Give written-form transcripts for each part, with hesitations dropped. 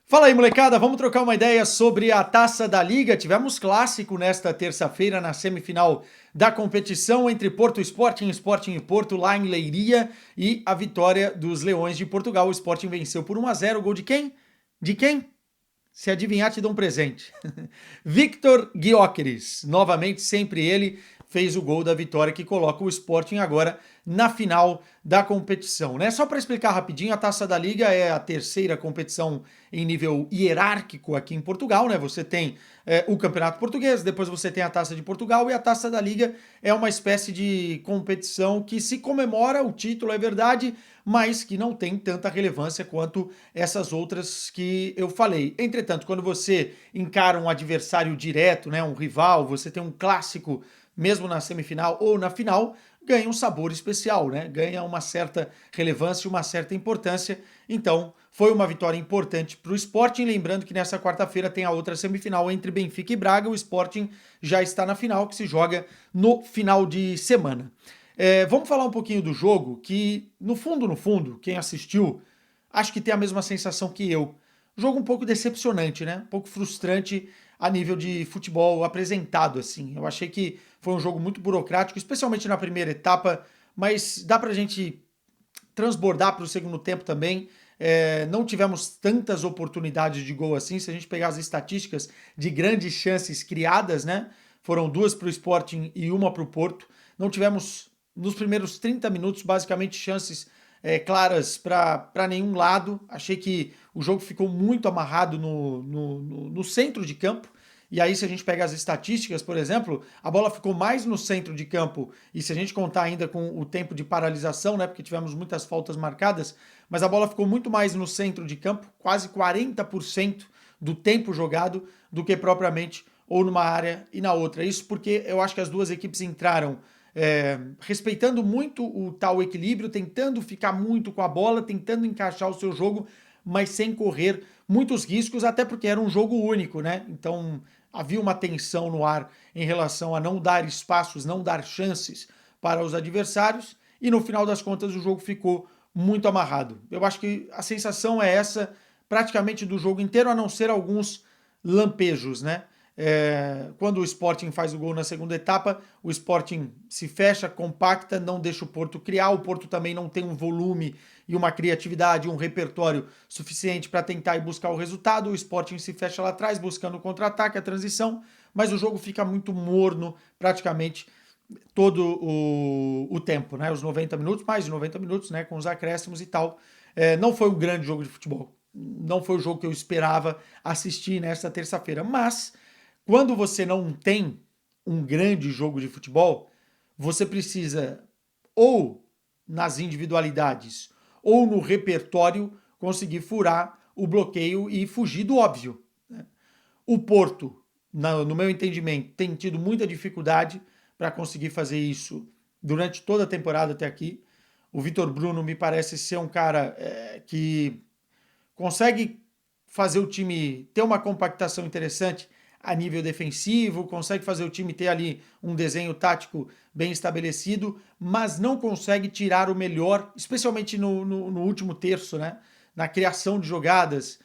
Fala aí, molecada, vamos trocar uma ideia sobre a Taça da Liga. Tivemos clássico nesta terça-feira na semifinal da competição entre Porto Sporting, Sporting e Porto, lá em Leiria, e a vitória dos Leões de Portugal. O Sporting venceu por 1-0. Gol de quem? De quem? Se adivinhar, te dou um presente. Victor Gyökeres, novamente, sempre ele fez o gol da vitória que coloca o Sporting agora na final da competição, né? Só para explicar rapidinho, a Taça da Liga é a terceira competição em nível hierárquico aqui em Portugal, né? Você tem o Campeonato Português, depois você tem a Taça de Portugal e a Taça da Liga é uma espécie de competição que se comemora o título, é verdade, mas que não tem tanta relevância quanto essas outras que eu falei. Entretanto, quando você encara um adversário direto, né, um rival, você tem um clássico, mesmo na semifinal ou na final, ganha um sabor especial, né? Ganha uma certa relevância, uma certa importância. Então, foi uma vitória importante para o Sporting. Lembrando que nessa quarta-feira tem a outra semifinal entre Benfica e Braga. O Sporting já está na final, que se joga no final de semana. Vamos falar um pouquinho do jogo, que no fundo, quem assistiu, acho que tem a mesma sensação que eu. Jogo um pouco decepcionante, né? Um pouco frustrante a nível de futebol apresentado, assim. Eu achei que foi um jogo muito burocrático, especialmente na primeira etapa, mas dá pra gente transbordar para o segundo tempo também. Não tivemos tantas oportunidades de gol assim. Se a gente pegar as estatísticas de grandes chances criadas, né? Foram duas para o Sporting e uma para o Porto. Não tivemos, nos primeiros 30 minutos, basicamente chances claras para nenhum lado. Achei que o jogo ficou muito amarrado no centro de campo. E aí, se a gente pega as estatísticas, por exemplo, a bola ficou mais no centro de campo, e se a gente contar ainda com o tempo de paralisação, né, porque tivemos muitas faltas marcadas, mas a bola ficou muito mais no centro de campo, quase 40% do tempo jogado, do que propriamente ou numa área e na outra. Isso porque eu acho que as duas equipes entraram respeitando muito o tal equilíbrio, tentando ficar muito com a bola, tentando encaixar o seu jogo, mas sem correr muitos riscos, até porque era um jogo único, né? Então havia uma tensão no ar em relação a não dar espaços, não dar chances para os adversários, e no final das contas o jogo ficou muito amarrado. Eu acho que a sensação é essa praticamente do jogo inteiro, a não ser alguns lampejos, né? Quando o Sporting faz o gol na segunda etapa, o Sporting se fecha, compacta, não deixa o Porto criar. O Porto também não tem um volume e uma criatividade, um repertório suficiente para tentar ir buscar o resultado. O Sporting se fecha lá atrás, buscando o contra-ataque, a transição, mas o jogo fica muito morno praticamente todo o tempo, né? Os 90 minutos, mais de 90 minutos, né? Com os acréscimos e tal. Não foi um grande jogo de futebol. Não foi o jogo que eu esperava assistir nesta terça-feira. Mas, quando você não tem um grande jogo de futebol, você precisa, ou nas individualidades, ou no repertório, conseguir furar o bloqueio e fugir do óbvio. Né? O Porto, no meu entendimento, tem tido muita dificuldade para conseguir fazer isso durante toda a temporada até aqui. O Vitor Bruno me parece ser um cara que consegue fazer o time ter uma compactação interessante a nível defensivo, consegue fazer o time ter ali um desenho tático bem estabelecido, mas não consegue tirar o melhor, especialmente no último terço, né? Na criação de jogadas,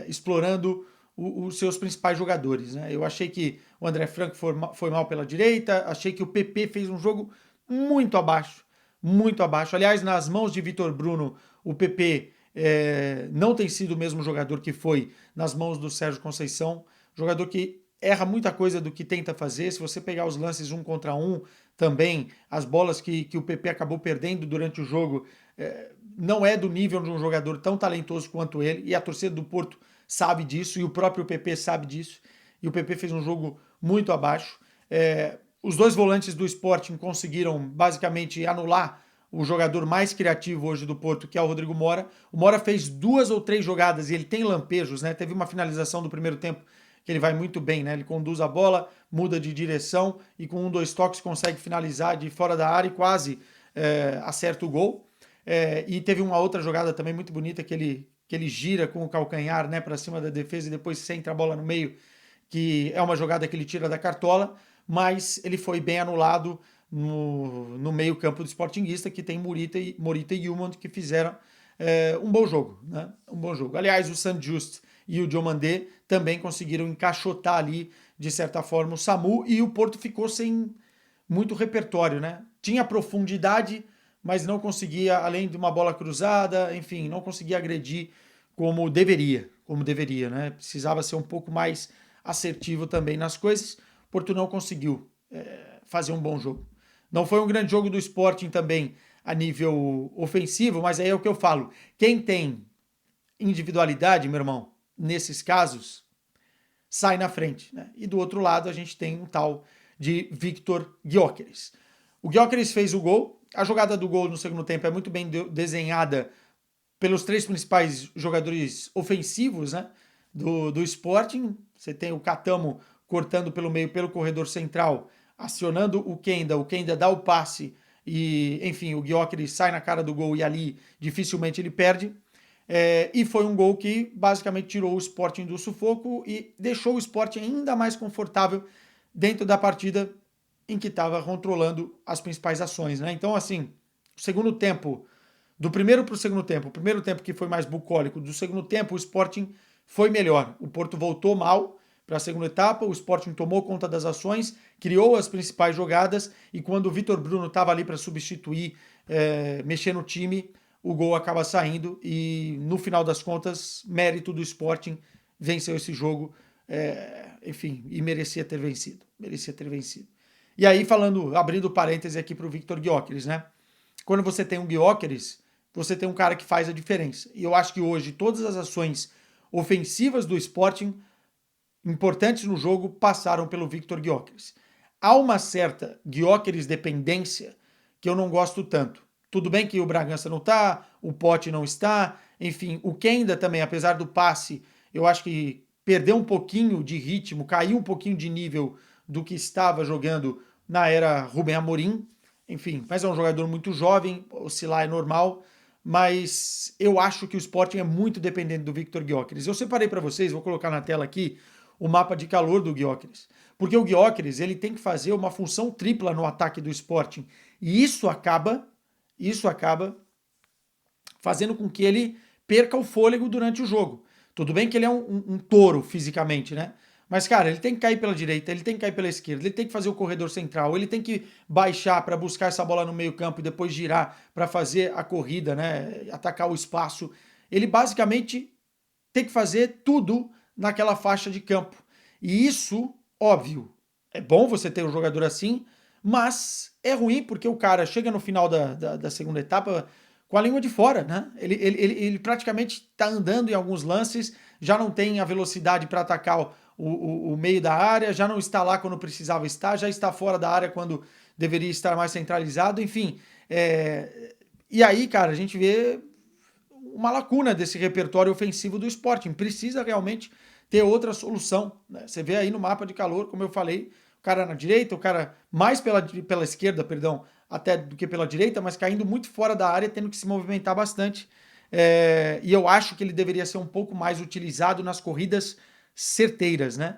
explorando os seus principais jogadores. Né? Eu achei que o André Franco foi mal pela direita, achei que o PP fez um jogo muito abaixo, muito abaixo. Aliás, nas mãos de Vitor Bruno, o PP não tem sido o mesmo jogador que foi nas mãos do Sérgio Conceição, jogador que erra muita coisa do que tenta fazer. Se você pegar os lances um contra um, também as bolas que o PP acabou perdendo durante o jogo, não é do nível de um jogador tão talentoso quanto ele, e a torcida do Porto sabe disso, e o próprio PP sabe disso, e o PP fez um jogo muito abaixo. Os dois volantes do Sporting conseguiram basicamente anular o jogador mais criativo hoje do Porto, que é o Rodrigo Mora. O Mora fez duas ou três jogadas e ele tem lampejos, né? Teve uma finalização do primeiro tempo que ele vai muito bem, né? Ele conduz a bola, muda de direção e com um, dois toques consegue finalizar de fora da área e quase acerta o gol. E teve uma outra jogada também muito bonita que ele gira com o calcanhar, né, para cima da defesa e depois centra a bola no meio, que é uma jogada que ele tira da cartola, mas ele foi bem anulado no meio campo do Sportingista, que tem Morita e Yumond, que fizeram um bom jogo, né? Um bom jogo. Aliás, o St. Just e o Diomandé também conseguiram encaixotar ali, de certa forma, o SAMU, e o Porto ficou sem muito repertório, né? Tinha profundidade, mas não conseguia, além de uma bola cruzada, enfim, não conseguia agredir como deveria, né? Precisava ser um pouco mais assertivo também nas coisas. O Porto não conseguiu fazer um bom jogo. Não foi um grande jogo do Sporting também a nível ofensivo, mas aí é o que eu falo. Quem tem individualidade, meu irmão, nesses casos, sai na frente, né? E do outro lado a gente tem um tal de Victor Gyökeres. O Gyökeres fez o gol. A jogada do gol no segundo tempo é muito bem desenhada pelos três principais jogadores ofensivos, né, do Sporting. Você tem o Catamo cortando pelo meio, pelo corredor central, acionando o Kenda dá o passe e, enfim, o Gyökeres sai na cara do gol e ali dificilmente ele perde. E foi um gol que basicamente tirou o Sporting do sufoco e deixou o Sporting ainda mais confortável dentro da partida em que estava controlando as principais ações, né? Então, assim, o segundo tempo, do primeiro para o segundo tempo, o primeiro tempo que foi mais bucólico, do segundo tempo o Sporting foi melhor. O Porto voltou mal para a segunda etapa, o Sporting tomou conta das ações, criou as principais jogadas e quando o Vitor Bruno estava ali para substituir, mexer no time, o gol acaba saindo e no final das contas, mérito do Sporting, venceu esse jogo, enfim, e merecia ter vencido. Merecia ter vencido. E aí, abrindo parêntese aqui para o Victor Gyökeres, né? Quando você tem um Gyökeres, você tem um cara que faz a diferença. E eu acho que hoje todas as ações ofensivas do Sporting, importantes no jogo, passaram pelo Victor Gyökeres. Há uma certa Gyökeres dependência que eu não gosto tanto. Tudo bem que o Bragança não está, o Pote não está, enfim, o Kenda também, apesar do passe, eu acho que perdeu um pouquinho de ritmo, caiu um pouquinho de nível do que estava jogando na era Rubem Amorim, enfim, mas é um jogador muito jovem, oscilar é normal, mas eu acho que o Sporting é muito dependente do Victor Gyökeres. Eu separei para vocês, vou colocar na tela aqui, o mapa de calor do Gyökeres, porque o Gyökeres ele tem que fazer uma função tripla no ataque do Sporting, e isso acaba fazendo com que ele perca o fôlego durante o jogo. Tudo bem que ele é um touro fisicamente, né? Mas, cara, ele tem que cair pela direita, ele tem que cair pela esquerda, ele tem que fazer o corredor central, ele tem que baixar para buscar essa bola no meio-campo e depois girar para fazer a corrida, né? Atacar o espaço. Ele basicamente tem que fazer tudo naquela faixa de campo. E isso, óbvio, é bom você ter um jogador assim, mas é ruim porque o cara chega no final da segunda etapa com a língua de fora, né? Ele praticamente está andando em alguns lances, já não tem a velocidade para atacar o meio da área, já não está lá quando precisava estar, já está fora da área quando deveria estar mais centralizado, enfim. E aí, cara, a gente vê uma lacuna desse repertório ofensivo do Sporting. Precisa realmente ter outra solução, né? Você vê aí no mapa de calor, como eu falei, o cara na direita, o cara mais pela esquerda, perdão, até do que pela direita, mas caindo muito fora da área, tendo que se movimentar bastante. E eu acho que ele deveria ser um pouco mais utilizado nas corridas certeiras, né?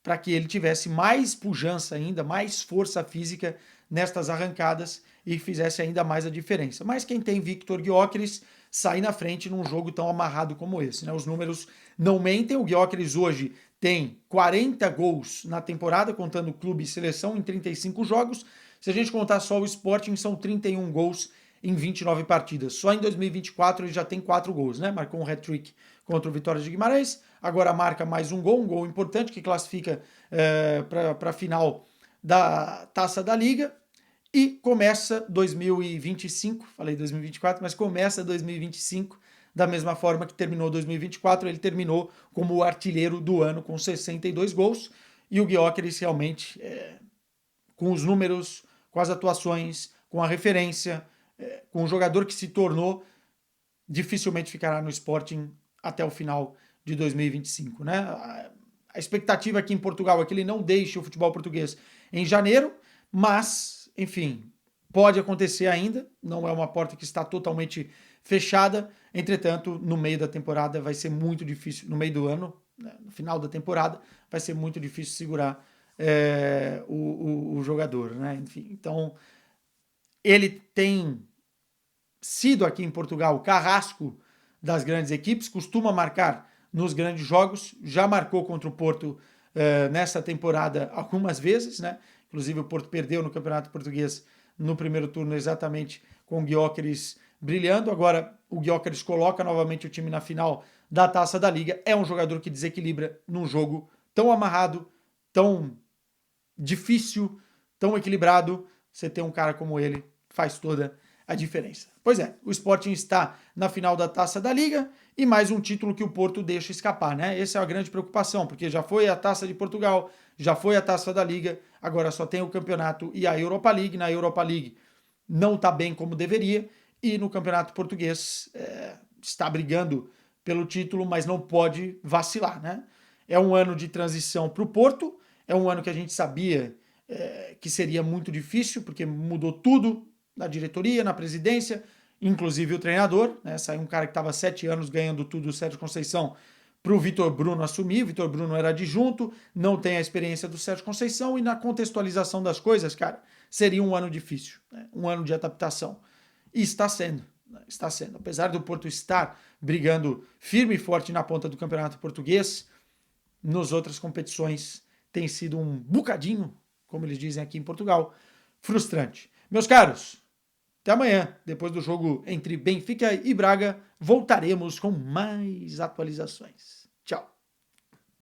Para que ele tivesse mais pujança ainda, mais força física nestas arrancadas e fizesse ainda mais a diferença. Mas quem tem Victor Gyökeres sai na frente num jogo tão amarrado como esse, né? Os números não mentem, o Gyökeres hoje tem 40 gols na temporada, contando clube e seleção em 35 jogos. Se a gente contar só o Sporting, são 31 gols em 29 partidas. Só em 2024 ele já tem 4 gols, né? Marcou um hat-trick contra o Vitória de Guimarães, agora marca mais um gol importante que classifica para a final da Taça da Liga. E começa 2025, falei 2024, mas começa 2025 da mesma forma que terminou 2024, ele terminou como o artilheiro do ano com 62 gols, e o Gyökeres realmente, com os números, com as atuações, com a referência, com o jogador que se tornou, dificilmente ficará no Sporting até o final de 2025, né? A expectativa aqui em Portugal é que ele não deixe o futebol português em janeiro, mas, enfim, pode acontecer ainda, não é uma porta que está totalmente fechada. Entretanto, no meio da temporada vai ser muito difícil, no meio do ano, né, no final da temporada, vai ser muito difícil segurar o jogador, né? Enfim, então, ele tem sido aqui em Portugal o carrasco das grandes equipes, costuma marcar nos grandes jogos, já marcou contra o Porto nessa temporada algumas vezes, né? Inclusive o Porto perdeu no Campeonato Português no primeiro turno exatamente com o Gyökeres brilhando. Agora o Gyökeres coloca novamente o time na final da Taça da Liga. É um jogador que desequilibra num jogo tão amarrado, tão difícil, tão equilibrado. Você ter um cara como ele faz toda a diferença. Pois é, o Sporting está na final da Taça da Liga e mais um título que o Porto deixa escapar, né? Essa é a grande preocupação, porque já foi a Taça de Portugal, já foi a Taça da Liga, agora só tem o campeonato e a Europa League. Na Europa League não está bem como deveria e no Campeonato Português está brigando pelo título, mas não pode vacilar, né? É um ano de transição para o Porto, é um ano que a gente sabia que seria muito difícil, porque mudou tudo na diretoria, na presidência, inclusive o treinador, né? Saiu um cara que estava 7 anos ganhando tudo, o Sérgio Conceição, para o Vitor Bruno assumir. O Vitor Bruno era adjunto, não tem a experiência do Sérgio Conceição, e na contextualização das coisas, cara, seria um ano difícil, né? Um ano de adaptação. E está sendo, né? Está sendo. Apesar do Porto estar brigando firme e forte na ponta do Campeonato Português, nas outras competições tem sido um bocadinho, como eles dizem aqui em Portugal, frustrante. Meus caros, até amanhã, depois do jogo entre Benfica e Braga, voltaremos com mais atualizações.